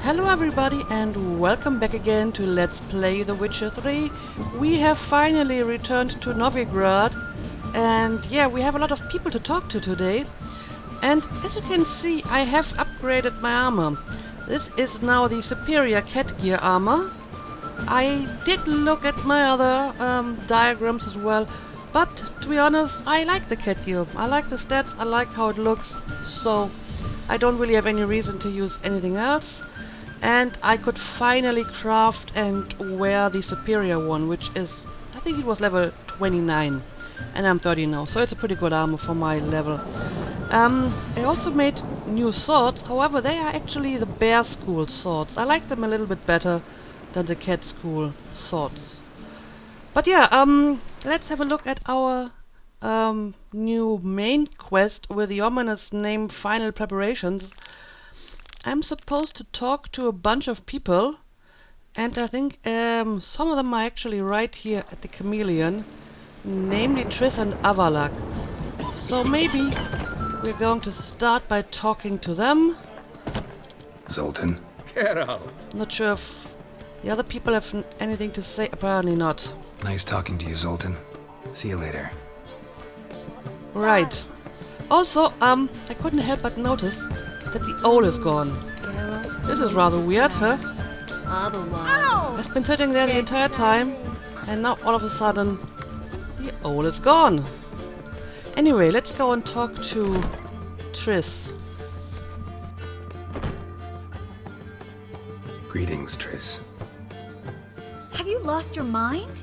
Hello everybody and welcome back again to Let's Play The Witcher 3. We have finally returned to Novigrad and yeah, we have a lot of people to talk to today. And as you can see, I have upgraded my armor. This is now the superior cat gear armor. I did look at my other diagrams as well, but to be honest, I like the cat gear. I like the stats, I like how it looks, so I don't really have any reason to use anything else. And I could finally craft and wear the superior one, which is, I think it was level 29, and I'm 30 now, so it's a pretty good armor for my level. I also made new swords, however they are actually the bear school swords. I like them a little bit better than the cat school swords. But yeah, let's have a look at our new main quest with the ominous name Final Preparations. I'm supposed to talk to a bunch of people, and I think some of them are actually right here at the Chameleon, namely Triss and Avallac'h. So maybe we're going to start by talking to them. Zoltan? Get out! Not sure if the other people have anything to say. Apparently not. Nice talking to you, Zoltan. See you later. Right. Also, I couldn't help but notice that the owl is gone. This is rather weird, huh? It's been sitting there the entire time, and now all of a sudden, the owl is gone. Anyway, let's go and talk to Triss. Greetings, Triss. Have you lost your mind?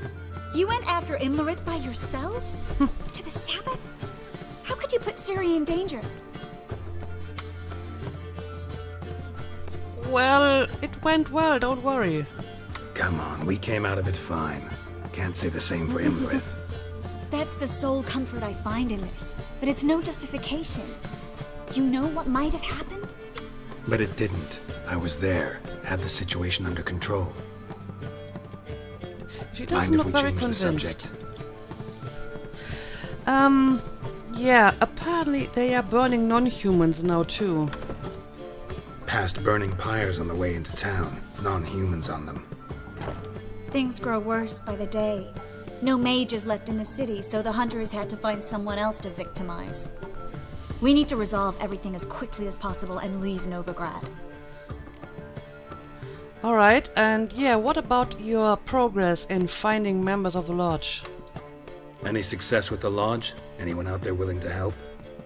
You went after Imlerith by yourselves? To the Sabbath? How could you put Ciri in danger? Well, it went well, don't worry. Come on, we came out of it fine. Can't say the same for Imlerith. That's the sole comfort I find in this, but it's no justification. You know what might have happened? But it didn't. I was there, had the situation under control. She doesn't Mind if look we very change the convinced. subject? Yeah, apparently they are burning non-humans now too. Past burning pyres on the way into town, non-humans on them. Things grow worse by the day. No mages left in the city, so the hunters had to find someone else to victimize. We need to resolve everything as quickly as possible and leave Novigrad. Alright, and yeah, what about your progress in finding members of the Lodge? Any success with the lodge? Anyone out there willing to help?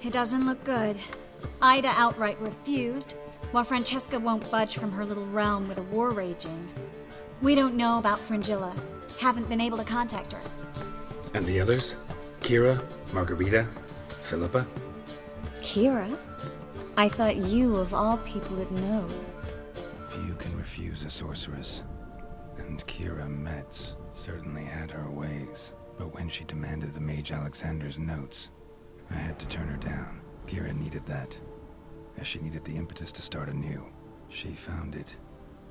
It doesn't look good. Ida outright refused, while Francesca won't budge from her little realm with a war raging. We don't know about Fringilla. Haven't been able to contact her. And the others? Kira? Margarita? Philippa? Kira? I thought you, of all people, would know. Few can refuse a sorceress. And Kira Metz certainly had her ways. But when she demanded the Mage Alexander's notes, I had to turn her down. Kira needed that, as she needed the impetus to start anew. She found it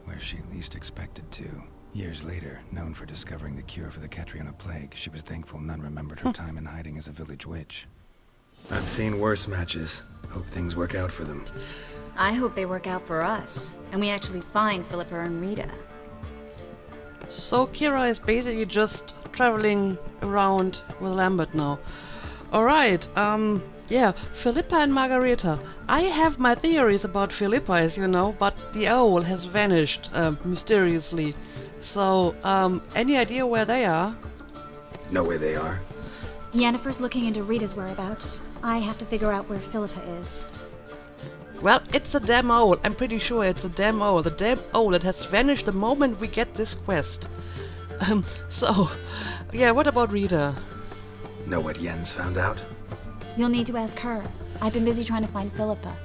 where she least expected to. Years later, known for discovering the cure for the Catriona plague, she was thankful none remembered her time in hiding as a village witch. I've seen worse matches. Hope things work out for them. I hope they work out for us, and we actually find Philippa and Rita. So Kira is basically just traveling around with Lambert now. Alright, yeah, Philippa and Margarita. I have my theories about Philippa, as you know, but the owl has vanished mysteriously. So, any idea where they are? Know where they are? Yennefer's looking into Rita's whereabouts. I have to figure out where Philippa is. Well, it's a damn owl. I'm pretty sure it's a damn owl. The damn owl that has vanished the moment we get this quest. So, yeah, what about Rita? Know what Jens found out? You'll need to ask her. I've been busy trying to find Philippa.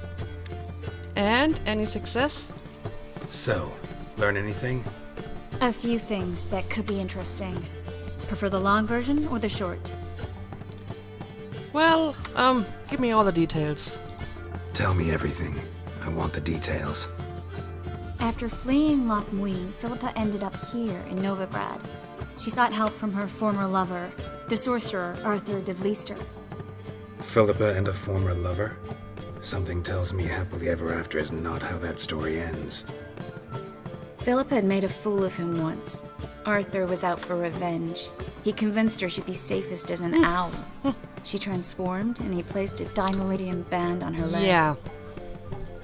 And any success? So, learn anything? A few things that could be interesting. Prefer the long version or the short? Well, give me all the details. Tell me everything. I want the details. After fleeing Loch Muin, Philippa ended up here in Novigrad. She sought help from her former lover, the sorcerer Arthur de Vlister. Philippa and a former lover? Something tells me happily ever after is not how that story ends. Philippa had made a fool of him once. Arthur was out for revenge. He convinced her she'd be safest as an owl. She transformed, and he placed a dimeridium band on her leg. Yeah.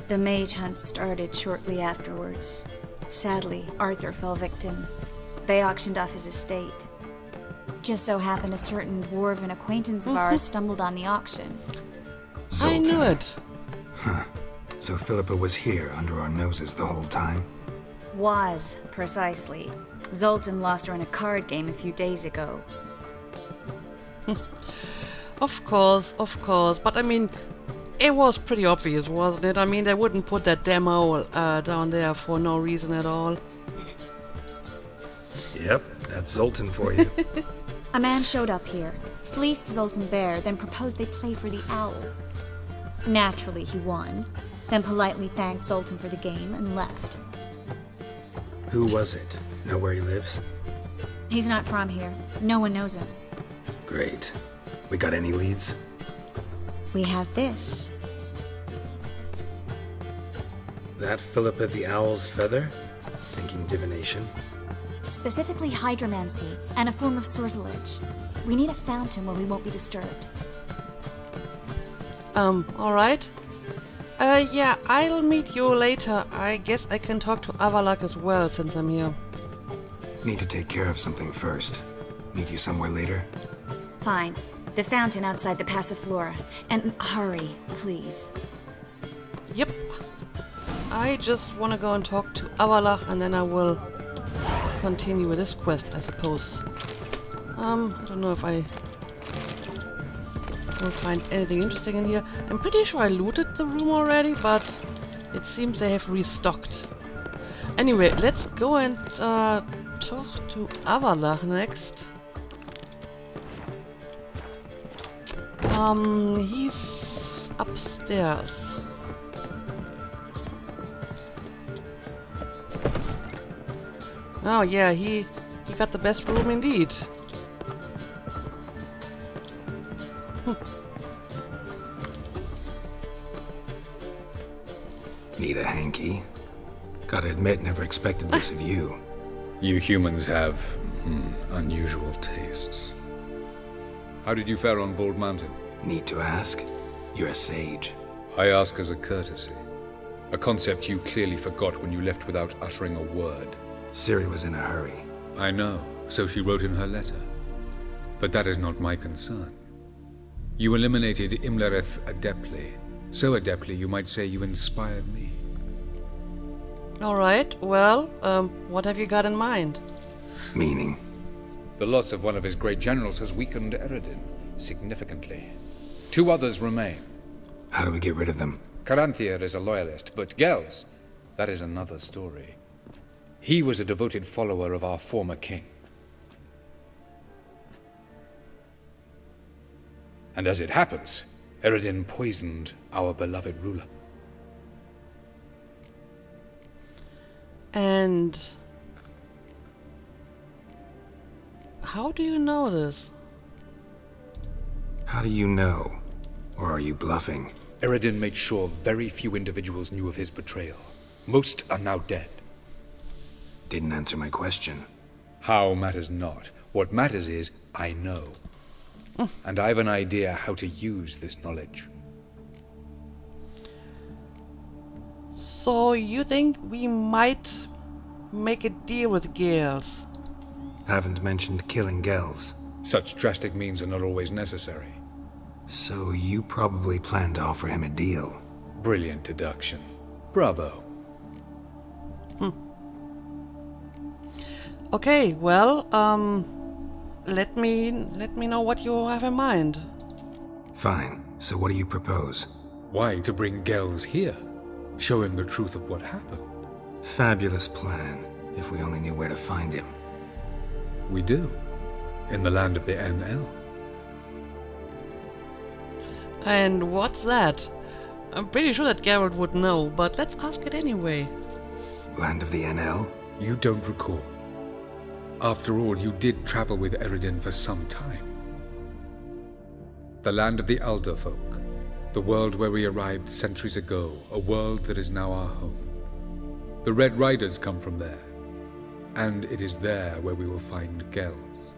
The mage hunt started shortly afterwards. Sadly, Arthur fell victim. They auctioned off his estate. Just so happened a certain dwarven acquaintance of ours stumbled on the auction. I knew it. Huh. So Philippa was here under our noses the whole time? Was, precisely. Zoltan lost her in a card game a few days ago. Of course. But I mean, it was pretty obvious, wasn't it? I mean, they wouldn't put that damn owl down there for no reason at all. Yep, that's Zoltan for you. A man showed up here, fleeced Zoltan bare, then proposed they play for the owl. Naturally, he won, then politely thanked Zoltan for the game and left. Who was it? Know where he lives? He's not from here. No one knows him. Great. We got any leads? We have this. That Philippa the Owl's feather? Thinking divination? Specifically hydromancy and a form of sortilege. We need a fountain where we won't be disturbed. Alright. Yeah, I'll meet you later. I guess I can talk to Avallac'h as well since I'm here. Need to take care of something first. Meet you somewhere later? Fine. The fountain outside the Passiflora. And hurry, please. Yep. I just want to go and talk to Avallac'h and then I will continue with this quest, I suppose. I don't know if I will find anything interesting in here. I'm pretty sure I looted the room already, but it seems they have restocked. Anyway, let's go and talk to Avallac'h next. He's upstairs. Oh yeah, he got the best room indeed. Need a hanky? Gotta admit, never expected this of you. You humans have unusual tastes. How did you fare on Bald Mountain? Need to ask? You're a sage. I ask as a courtesy. A concept you clearly forgot when you left without uttering a word. Ciri was in a hurry. I know, so she wrote in her letter. But that is not my concern. You eliminated Imlerith adeptly. So adeptly, you might say you inspired me. Alright, well, what have you got in mind? Meaning? The loss of one of his great generals has weakened Eredin significantly. 2 others remain. How do we get rid of them? Caranthir is a loyalist, but Gels, that is another story. He was a devoted follower of our former king. And as it happens, Eredin poisoned our beloved ruler. And how do you know this? How do you know? Or are you bluffing? Eredin made sure very few individuals knew of his betrayal. Most are now dead. Didn't answer my question. How matters not. What matters is, I know. And I've an idea how to use this knowledge. So you think we might make a deal with Gales? Haven't mentioned killing Gels. Such drastic means are not always necessary. So you probably plan to offer him a deal. Brilliant deduction. Bravo. Okay, well, let me know what you have in mind. Fine. So what do you propose? Why to bring Gels here? Show him the truth of what happened. Fabulous plan, if we only knew where to find him. We do. In the land of the NL. And what's that? I'm pretty sure that Geralt would know, but let's ask it anyway. Land of the NL? You don't recall. After all, you did travel with Eredin for some time. The land of the Elder Folk. The world where we arrived centuries ago. A world that is now our home. The Red Riders come from there. And it is there where we will find Gells.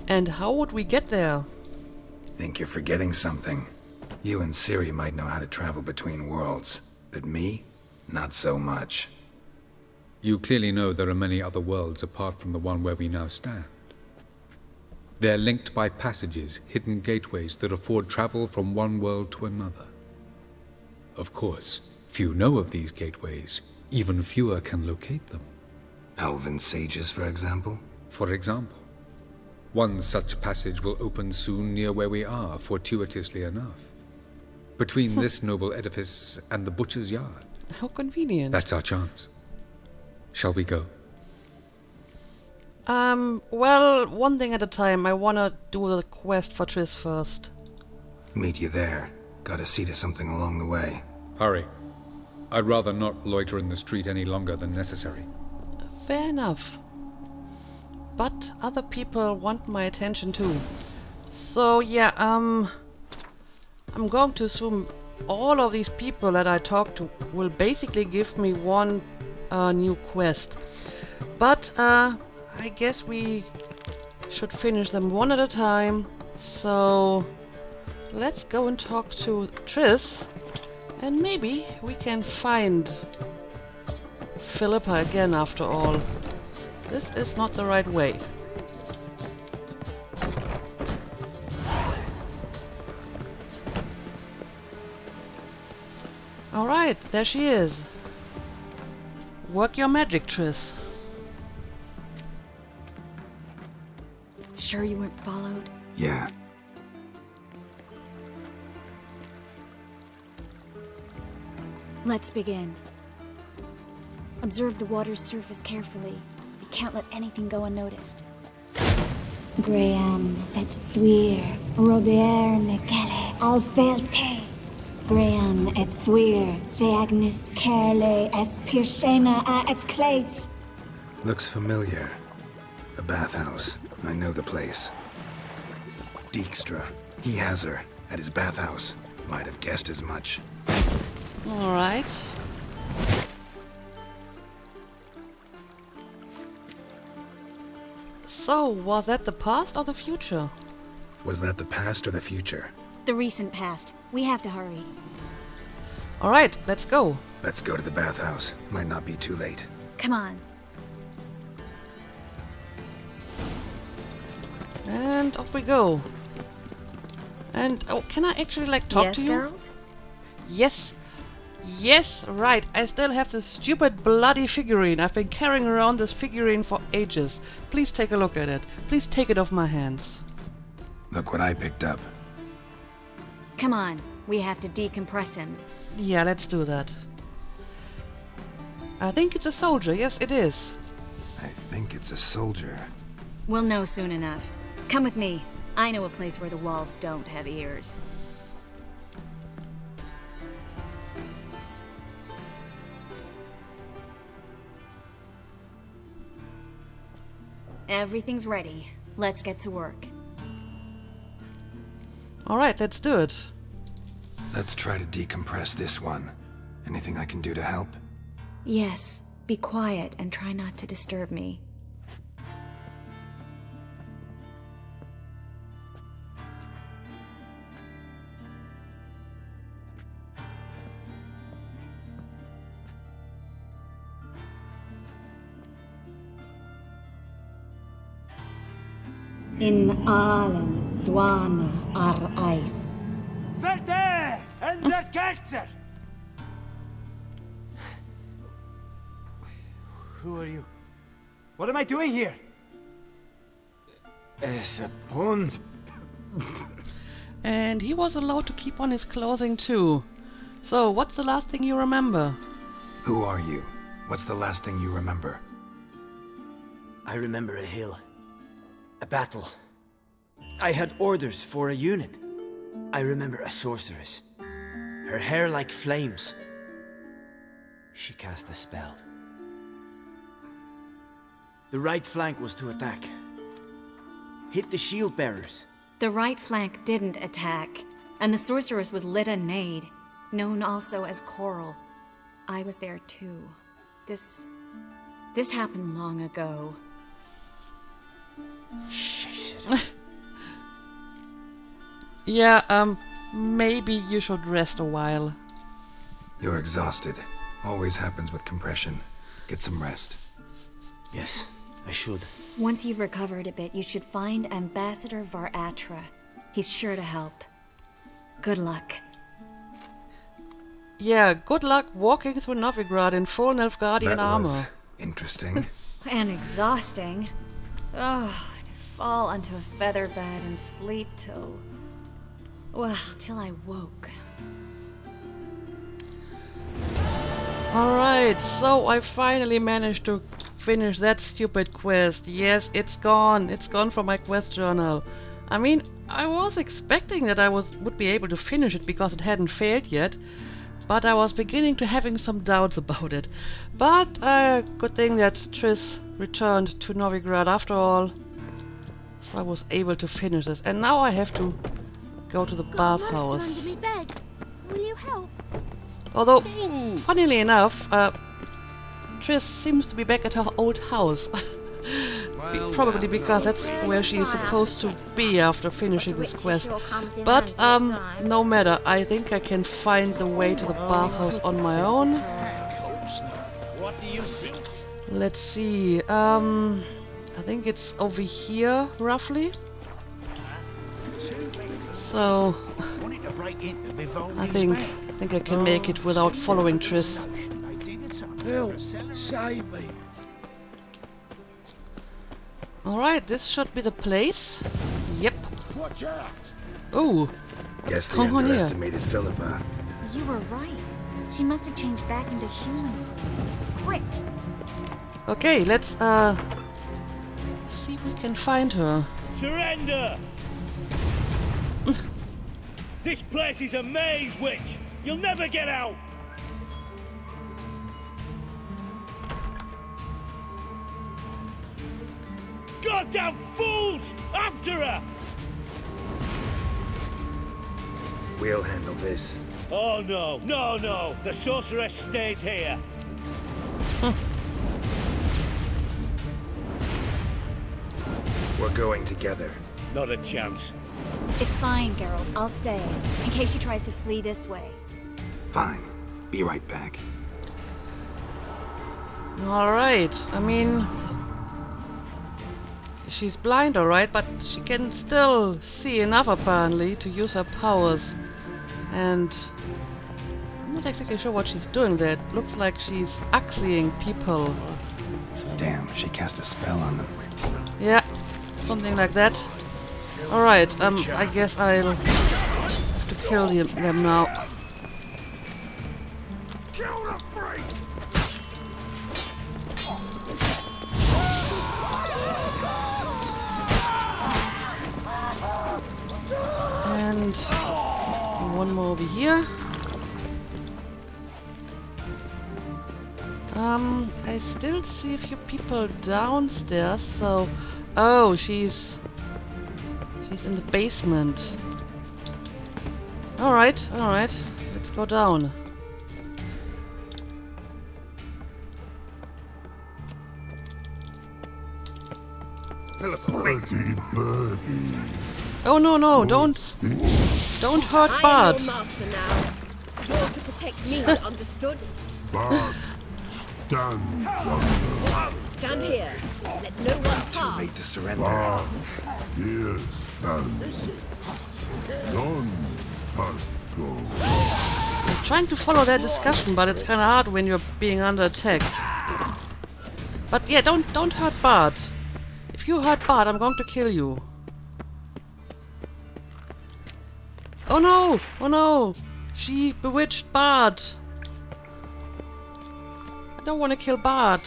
And how would we get there? Think you're forgetting something. You and Ciri might know how to travel between worlds, but me? Not so much. You clearly know there are many other worlds apart from the one where we now stand. They're linked by passages, hidden gateways that afford travel from one world to another. Of course, few know of these gateways. Even fewer can locate them. Elven sages, for example? For example. One such passage will open soon near where we are, fortuitously enough. Between this noble edifice and the butcher's yard. How convenient. That's our chance. Shall we go? Well, one thing at a time. I wanna do the quest for Triss first. Meet you there. Gotta see to something along the way. Hurry. I'd rather not loiter in the street any longer than necessary. Fair enough. But other people want my attention too. So yeah, I'm going to assume all of these people that I talk to will basically give me one new quest. But I guess we should finish them one at a time. So let's go and talk to Triss, and maybe we can find Philippa again after all. This is not the right way. Alright, there she is. Work your magic, Triss. Sure you weren't followed? Yeah. Let's begin. Observe the water's surface carefully. We can't let anything go unnoticed. Graham et thuir, Robert Michele, Alfelte. Graham et thuir, Deagnis Kerle, es Pirshena a et Clays. Looks familiar. A bathhouse. I know the place. Dijkstra. He has her. At his bathhouse. Might have guessed as much. Alright. So, was that the past or the future? Was that the past or the future? The recent past. We have to hurry. Alright, let's go. Let's go to the bathhouse. Might not be too late. Come on. And off we go. And, oh, can I actually, like, talk to you? Geralt? Yes. Yes, right. I still have this stupid bloody figurine. I've been carrying around this figurine for ages. Please take a look at it. Please take it off my hands. Look what I picked up. Come on. We have to decompress him. Yeah, let's do that. I think it's a soldier. Yes, it is. I think it's a soldier. We'll know soon enough. Come with me. I know a place where the walls don't have ears. Everything's ready. Let's get to work. Alright, let's do it. Let's try to decompress this one. Anything I can do to help? Yes, be quiet and try not to disturb me. In allen dwana ar eis. Verde and the Kelzer! Who are you? What am I doing here? Es a pond. And he was allowed to keep on his clothing too. So, what's the last thing you remember? Who are you? What's the last thing you remember? I remember a hill. A battle. I had orders for a unit. I remember a sorceress. Her hair like flames. She cast a spell. The right flank was to attack. Hit the shield bearers. The right flank didn't attack, and the sorceress was Lyda Nade, known also as Coral. I was there too. This happened long ago. Yeah, maybe you should rest a while. You're exhausted. Always happens with compression. Get some rest. Yes, I should. Once you've recovered a bit, you should find Ambassador Varatra. He's sure to help. Good luck. Yeah, good luck walking through Novigrad in full Nilfgaardian armor. Was interesting. And exhausting. Oh, to fall onto a feather bed and sleep till... well, till I woke. Alright, so I finally managed to finish that stupid quest. Yes, it's gone. It's gone from my quest journal. I mean, I was expecting that I would be able to finish it because it hadn't failed yet, but I was beginning to having some doubts about it. But good thing that Triss returned to Novigrad after all, so I was able to finish this. And now I have to go to the bathhouse. Monster under me bed. Will you help? Although, funnily enough, Triss seems to be back at her old house. Probably because that's where she is supposed to be after finishing this quest. But, no matter, I think I can find the way to the bathhouse on my own. What do you think? Let's see, I think it's over here, roughly. So, I think I can make it without following Triss. Help! Save me! Alright, this should be the place. Yep. Watch out! Ooh. Guess they Come on here. underestimated Philippa. You were right. She must have changed back into human form. Quick! Okay, let's see if we can find her. Surrender! This place is a maze, witch! You'll never get out! Goddamn fools! After her! We'll handle this. Oh no, no, no! The sorceress stays here! We're going together. Not a chance. It's fine, Geralt. I'll stay, in case she tries to flee this way. Fine. Be right back. Alright, I mean... she's blind, alright, but she can still see enough, apparently, to use her powers. And... I'm not exactly sure what she's doing there. It looks like she's axing people. Damn, she cast a spell on them. Yeah, something like that. Alright, I guess I'll have to kill them now. Kill the freak! And one more over here. I still see a few people downstairs, so... Oh, she's in the basement. Alright, alright. Let's go down. Birdie, birdie. Oh no, no, don't hurt Bart. I'm your master now. You're to protect me, understood? Bart, stand yonder. Stand here. Let no one Too late to pass. surrender. Bart, here stand. None must go. I'm trying to follow their discussion, but it's kind of hard when you're being under attack. But yeah, don't hurt Bart. If you hurt Bart, I'm going to kill you. Oh no! Oh no! She bewitched Bart. I don't want to kill Bart.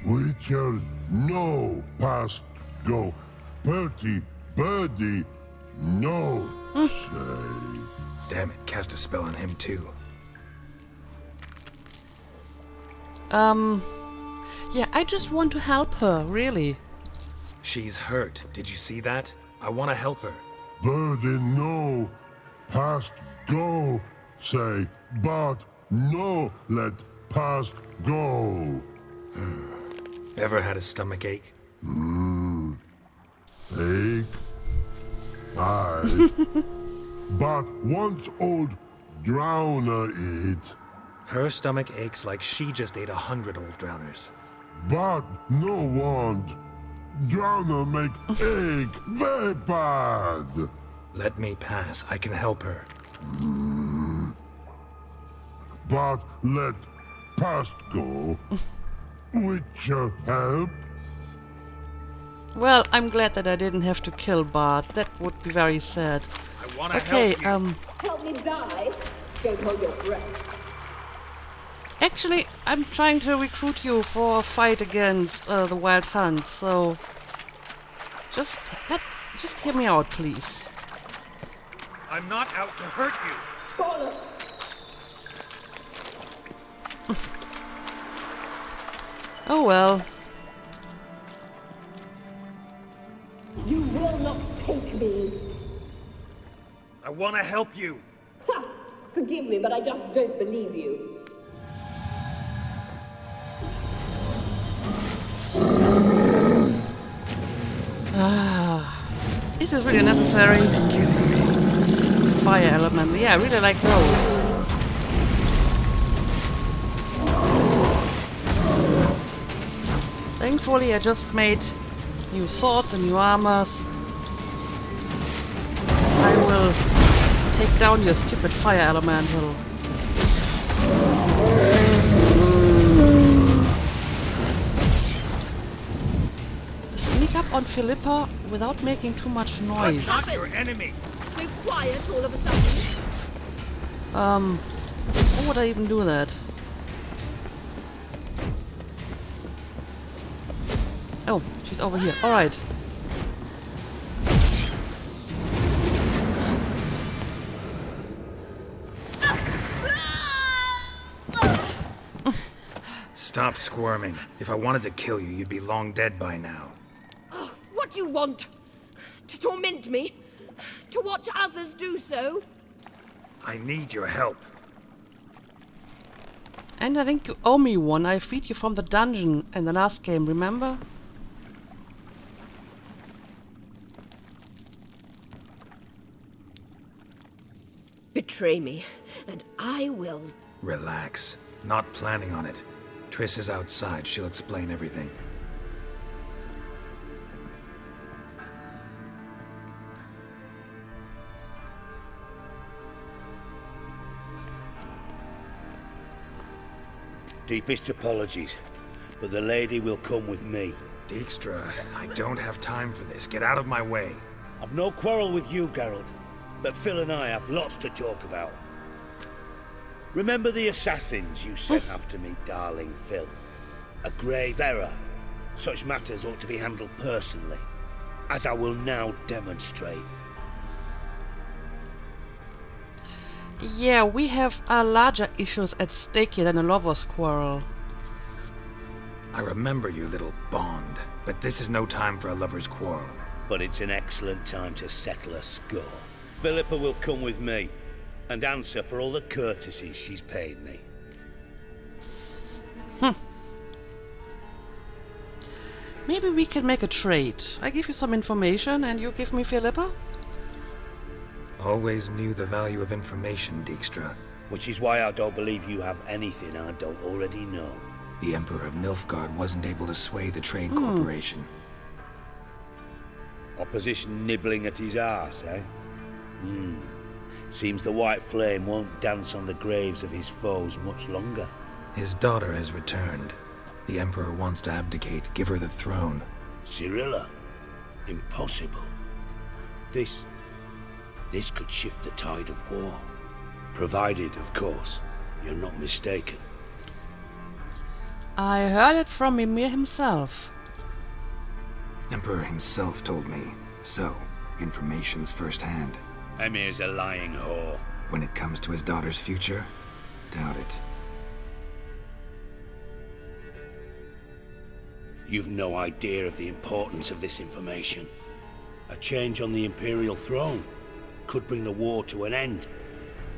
Witcher, no past go. Birdie, birdie, no say. Damn it, cast a spell on him too. Yeah, I just want to help her, really. She's hurt. Did you see that? I want to help her. Birdie, no past go say. But no let past go. Ever had a stomach ache? Ache? Aye. But once old Drowner eat. Her stomach aches like she just ate 100 old drowners. But no want. Drowner make ache very bad. Let me pass. I can help her. But let past go. Witcher help? Well, I'm glad that I didn't have to kill Bart. That would be very sad. I wanna Okay, help you. Help me die? Don't hold your breath. actually, I'm trying to recruit you for a fight against the Wild Hunt, so just hear me out, please. I'm not out to hurt you. Bollocks! Oh well. You will not take me. I want to help you. Ha! Forgive me, but I just don't believe you. This is really necessary. Fire element. Yeah, I really like those. Thankfully, I just made new swords and new armors. I will take down your stupid fire elemental. Sneak up on Philippa without making too much noise. Not your enemy. So quiet all of a sudden. How would I even do that? Oh, she's over here. Alright. Stop squirming. If I wanted to kill you, you'd be long dead by now. What do you want? To torment me? To watch others do so? I need your help. And I think you owe me one. I freed you from the dungeon in the last game, remember? Betray me, and I will. Relax. Not planning on it. Triss is outside. She'll explain everything. Deepest apologies, but the lady will come with me. Dijkstra, I don't have time for this. Get out of my way. I've no quarrel with you, Geralt, but Phil and I have lots to talk about. Remember the assassins you sent after me, darling Phil? A grave error. Such matters ought to be handled personally, as I will now demonstrate. Yeah, we have larger issues at stake here than a lover's quarrel. I remember you, little Bond, but this is no time for a lover's quarrel. But it's an excellent time to settle a score. Philippa will come with me, and answer for all the courtesies she's paid me. Maybe we can make a trade. I give you some information and you give me Philippa? Always knew the value of information, Dijkstra. Which is why I don't believe you have anything I don't already know. The Emperor of Nilfgaard wasn't able to sway the Trade Corporation. Opposition nibbling at his arse, eh? Seems the White Flame won't dance on the graves of his foes much longer. His daughter has returned. The Emperor wants to abdicate, give her the throne. Cirilla? Impossible. This could shift the tide of war. Provided, of course, you're not mistaken. I heard it from Mimir himself. Emperor himself told me. So, information's firsthand. Emir's a lying whore. When it comes to his daughter's future, doubt it. You've no idea of the importance of this information. A change on the Imperial throne could bring the war to an end.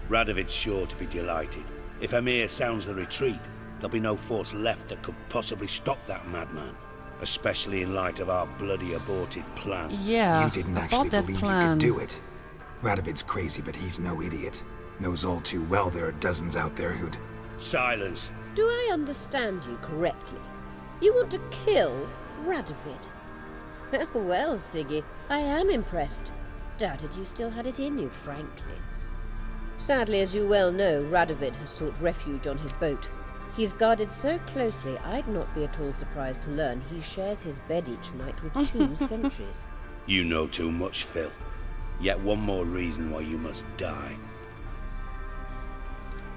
Radovid's sure to be delighted. If Emir sounds the retreat, there'll be no force left that could possibly stop that madman. Especially in light of our bloody aborted plan. Yeah, You didn't about actually that believe plan. you could do it. Radovid's crazy, but he's no idiot. Knows all too well there are dozens out there who'd... Silence. Do I understand you correctly? You want to kill Radovid? Well, Siggy, I am impressed. Doubted you still had it in you, frankly. Sadly, as you well know, Radovid has sought refuge on his boat. He's guarded so closely, I'd not be at all surprised to learn he shares his bed each night with 2 sentries. You know too much, Phil. Yet one more reason why you must die.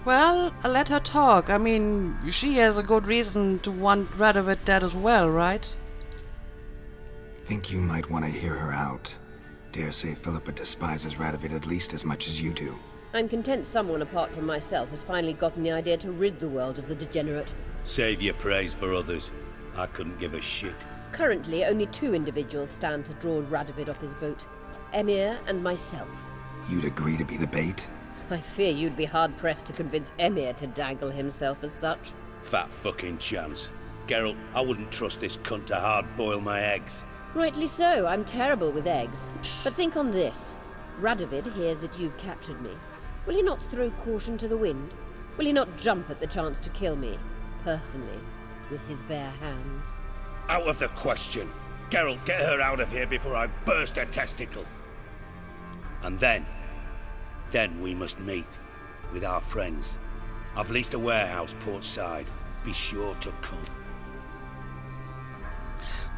Well, let her talk. I mean, she has a good reason to want Radovid dead as well, right? Think you might want to hear her out. Dare say Philippa despises Radovid at least as much as you do. I'm content someone apart from myself has finally gotten the idea to rid the world of the degenerate. Save your praise for others. I couldn't give a shit. Currently, only 2 individuals stand to draw Radovid off his boat. Emir and myself. You'd agree to be the bait? I fear you'd be hard-pressed to convince Emir to dangle himself as such. Fat fucking chance. Geralt, I wouldn't trust this cunt to hard-boil my eggs. Rightly so, I'm terrible with eggs. But think on this. Radovid hears that you've captured me. Will he not throw caution to the wind? Will he not jump at the chance to kill me, personally, with his bare hands? Out of the question. Geralt, get her out of here before I burst her testicle. And then we must meet with our friends. I've leased a warehouse port side. Be sure to come.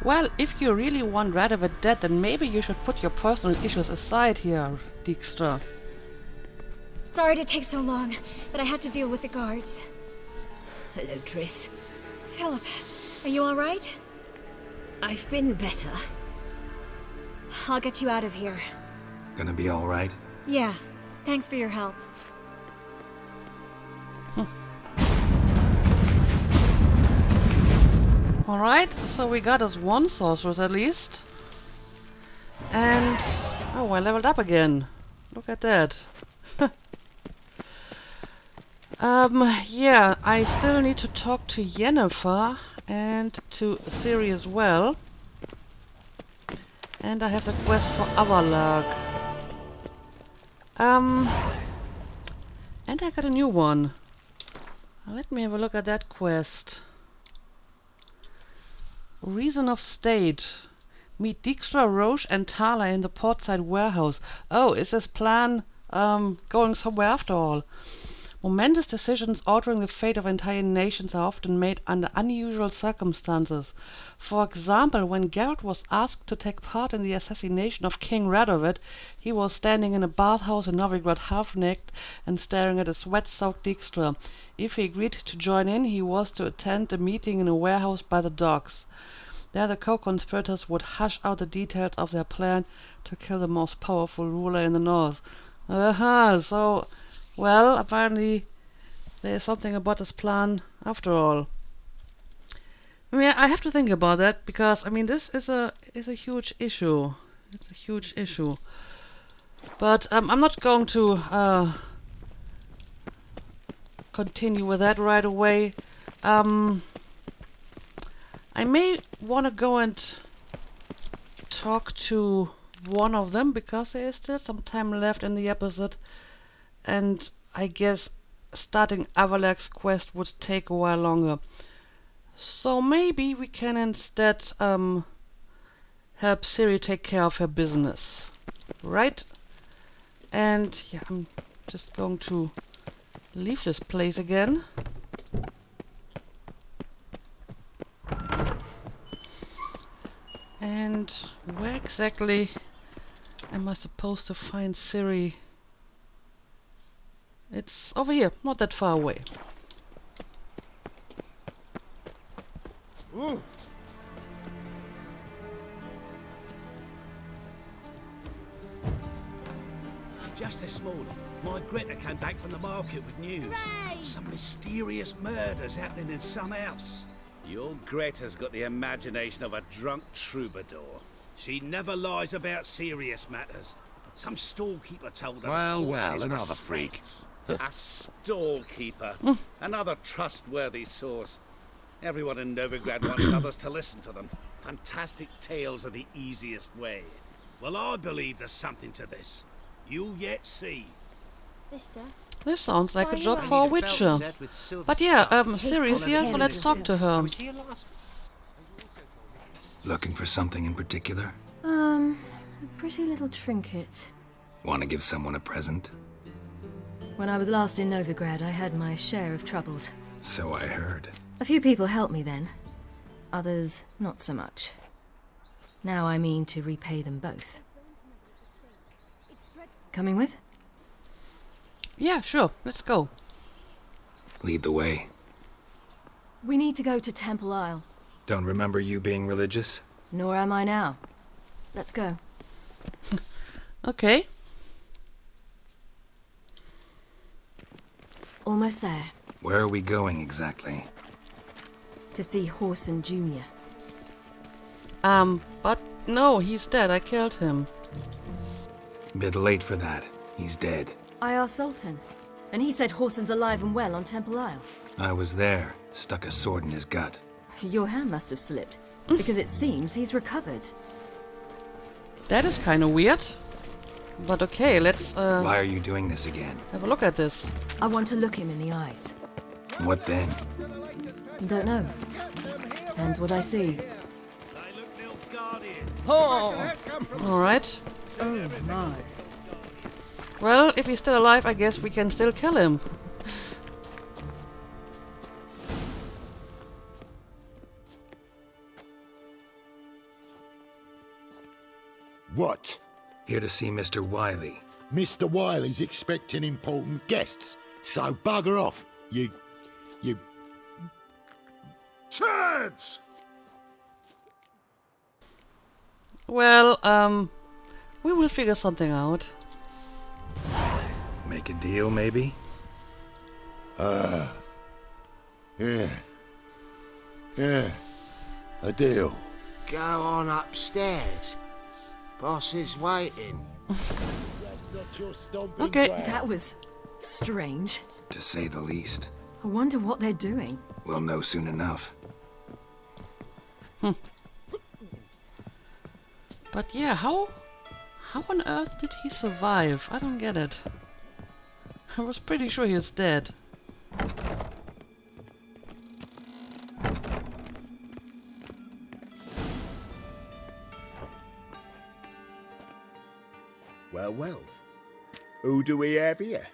Well, if you really want Radovid dead, then maybe you should put your personal issues aside here, Dijkstra. Sorry to take so long, but I had to deal with the guards. Hello, Triss. Philippa, are you alright? I've been better. I'll get you out of here. Gonna be alright? Yeah, thanks for your help. Alright, so we got us 1 sorceress at least. And... oh, I leveled up again. Look at that. Yeah, I still need to talk to Yennefer and to Ciri as well. And I have a quest for Avallac'h. And I got a new one. Let me have a look at that quest. Reason of State. Meet Dijkstra, Roche and Thala in the portside warehouse. Oh, is this plan going somewhere after all? Momentous decisions altering the fate of entire nations are often made under unusual circumstances. For example, when Geralt was asked to take part in the assassination of King Radovid, he was standing in a bathhouse in Novigrad half-naked and staring at a sweat-soaked Dijkstra. If he agreed to join in, he was to attend a meeting in a warehouse by the docks. There the co-conspirators would hash out the details of their plan to kill the most powerful ruler in the north. So... well, apparently there is something about this plan after all. I mean, I have to think about that because, I mean, this is a huge issue. It's a huge issue. But I'm not going to continue with that right away. I may want to go and talk to one of them because there is still some time left in the episode. And I guess starting Avallac'h's quest would take a while longer. So maybe we can instead help Ciri take care of her business. Right? And yeah, I'm just going to leave this place again. And where exactly am I supposed to find Ciri? It's over here, not that far away. Ooh. Just this morning, my Greta came back from the market with news. Hooray! Some mysterious murders happening in some house. Your Greta's got the imagination of a drunk troubadour. She never lies about serious matters. Some storekeeper told her... Well, horses were another freak. trapped. A stall-keeper. Another trustworthy source. Everyone in Novigrad wants others to listen to them. Fantastic tales are the easiest way. Well, I believe there's something to this. You'll yet see. Mister? This sounds like a job for a witcher. But yeah, Ciri's here, so let's talk to her. Looking for something in particular? A pretty little trinket. Want to give someone a present? When I was last in Novigrad, I had my share of troubles. So I heard. A few people helped me then. Others, not so much. Now I mean to repay them both. Coming with? Yeah, sure, let's go. Lead the way. We need to go to Temple Isle. Don't remember you being religious? Nor am I now. Let's go. Okay. Almost there. Where are we going exactly? To see Whoreson Junior. But no, he's dead. I killed him. Bit late for that. He's dead. I asked Sultan, and he said Whoreson's alive and well on Temple Isle. I was there. Stuck a sword in his gut. Your hand must have slipped, because it seems he's recovered. That is kind of weird. But okay, let's Why are you doing this again? have a look at this. I want to look him in the eyes. What then? Don't know. Depends what I see. Alright. Oh my. Well, if he's still alive, I guess we can still kill him. What? Here to see Mr. Wiley. Mr. Wiley's expecting important guests, so bugger off, you... Turds! Well, we will figure something out. Make a deal, maybe? Yeah. A deal. Go on upstairs. Boss is waiting. Okay. That was strange. To say the least. I wonder what they're doing. We'll know soon enough. But yeah, how on earth did he survive? I don't get it. I was pretty sure he is dead. Well, well. Who do we have here?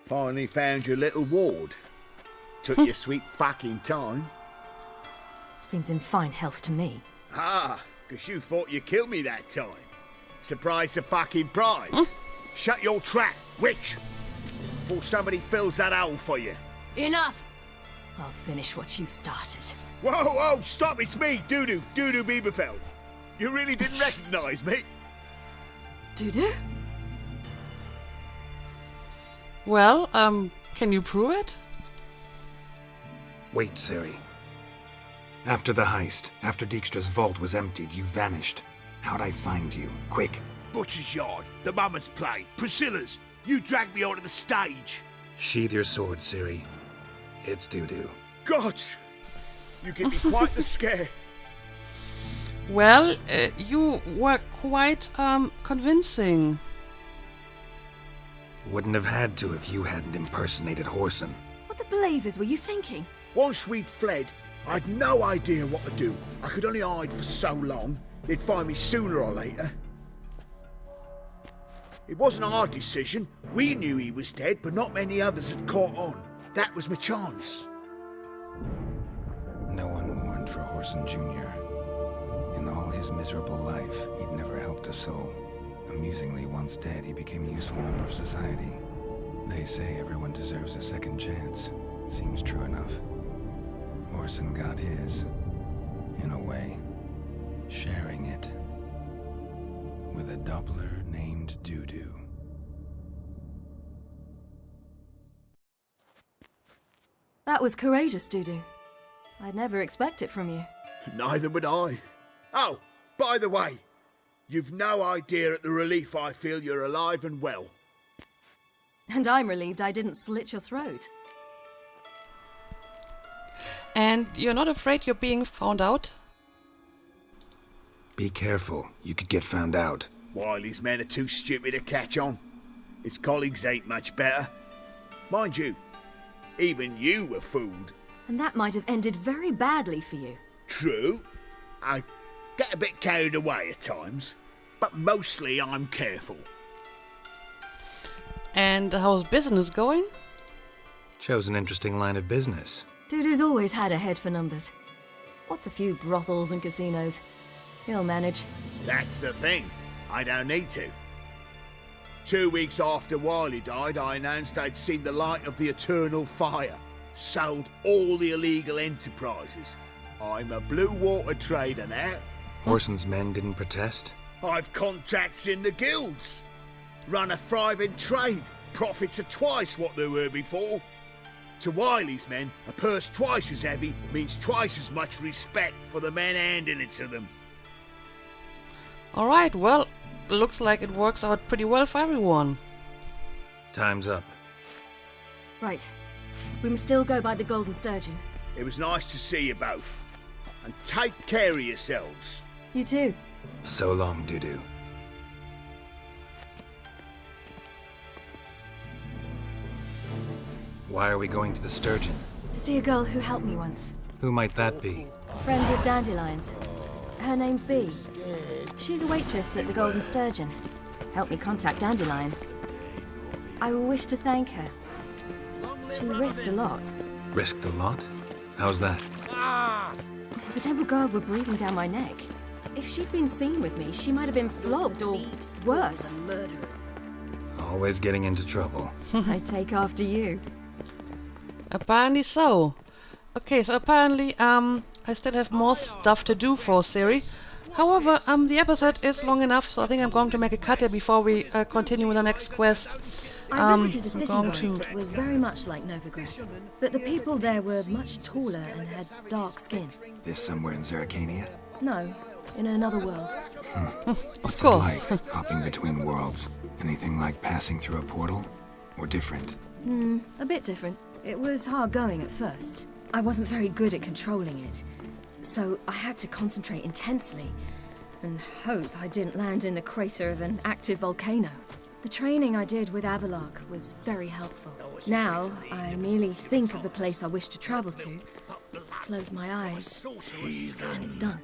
Finally found your little ward. Took your sweet fucking time. Seems in fine health to me. Ah, 'cause you thought you killed me that time. Surprise the fucking prize. Shut your trap, witch! Before somebody fills that hole for you. Enough! I'll finish what you started. Whoa, whoa, stop, it's me, Dudu Bieberfeld. You really didn't recognise me? Dudu? Well, can you prove it? Wait, Ciri. After the heist, after Dijkstra's vault was emptied, you vanished. How'd I find you? Quick. Butcher's Yard, the Mama's Play, Priscilla's. You dragged me onto the stage. Sheathe your sword, Ciri. It's Dudu. God! You give me quite the scare. Well, you were quite, convincing. Wouldn't have had to if you hadn't impersonated Whoreson. What the blazes were you thinking? Once we'd fled, I'd no idea what to do. I could only hide for so long. They'd find me sooner or later. It wasn't our decision. We knew he was dead, but not many others had caught on. That was my chance. No one mourned for Whoreson Junior. In all his miserable life, he'd never helped a soul. Amusingly, once dead, he became a useful member of society. They say everyone deserves a second chance. Seems true enough. Whoreson got his, in a way, sharing it with a Doppler named Dudu. That was courageous, Dudu. I'd never expect it from you. Neither would I. Oh, by the way, You've no idea at the relief I feel you're alive and well. And I'm relieved I didn't slit your throat. And you're not afraid you're being found out? Be careful. You could get found out. Wiley's men are too stupid to catch on. His colleagues ain't much better. Mind you, even you were fooled. And that might have ended very badly for you. True. I get a bit carried away at times, but mostly I'm careful. And how's business going? Chose an interesting line of business. Dude who's always had a head for numbers. What's a few brothels and casinos? He'll manage. That's the thing. I don't need to. 2 weeks after Wiley died, I announced I'd seen the light of the eternal fire. Sold all the illegal enterprises. I'm a blue water trader now. Whoreson's men didn't protest? I've contacts in the guilds. Run a thriving trade. Profits are twice what they were before. To Wiley's men, a purse twice as heavy means twice as much respect for the men handing it to them. Alright, well, looks like it works out pretty well for everyone. Time's up. Right. We must still go by the Golden Sturgeon. It was nice to see you both. And take care of yourselves. You too. So long, Dudu. Why are we going to the Sturgeon? To see a girl who helped me once. Who might that be? Friend of Dandelion's. Her name's Bee. She's a waitress at the Golden Sturgeon. Helped me contact Dandelion. I wish to thank her. She risked a lot. Risked a lot? How's that? The Temple Guard were breathing down my neck. If she'd been seen with me, she might have been flogged or worse. Always getting into trouble. I take after you. Apparently so. Okay, so apparently, I still have more stuff to do for Ciri. However, the episode is long enough, so I think I'm going to make a cut here before we continue with the next quest. I visited a city once that was very much like Novigrad, but the people there were much taller and had dark skin. This somewhere in Zerrikania? No, in another world. What's it like, hopping between worlds? Anything like passing through a portal? Or different? A bit different. It was hard going at first. I wasn't very good at controlling it, so I had to concentrate intensely and hope I didn't land in the crater of an active volcano. The training I did with Avallac'h was very helpful. Now, I merely think of the place I wish to travel to, close my eyes, and it's done.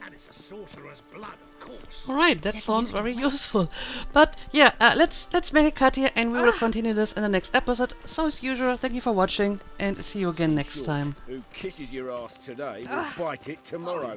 Alright, that sounds very useful. But yeah, let's make a cut here and we will continue this in the next episode. So as usual, thank you for watching and see you again next time. Who kisses your ass today will bite it tomorrow.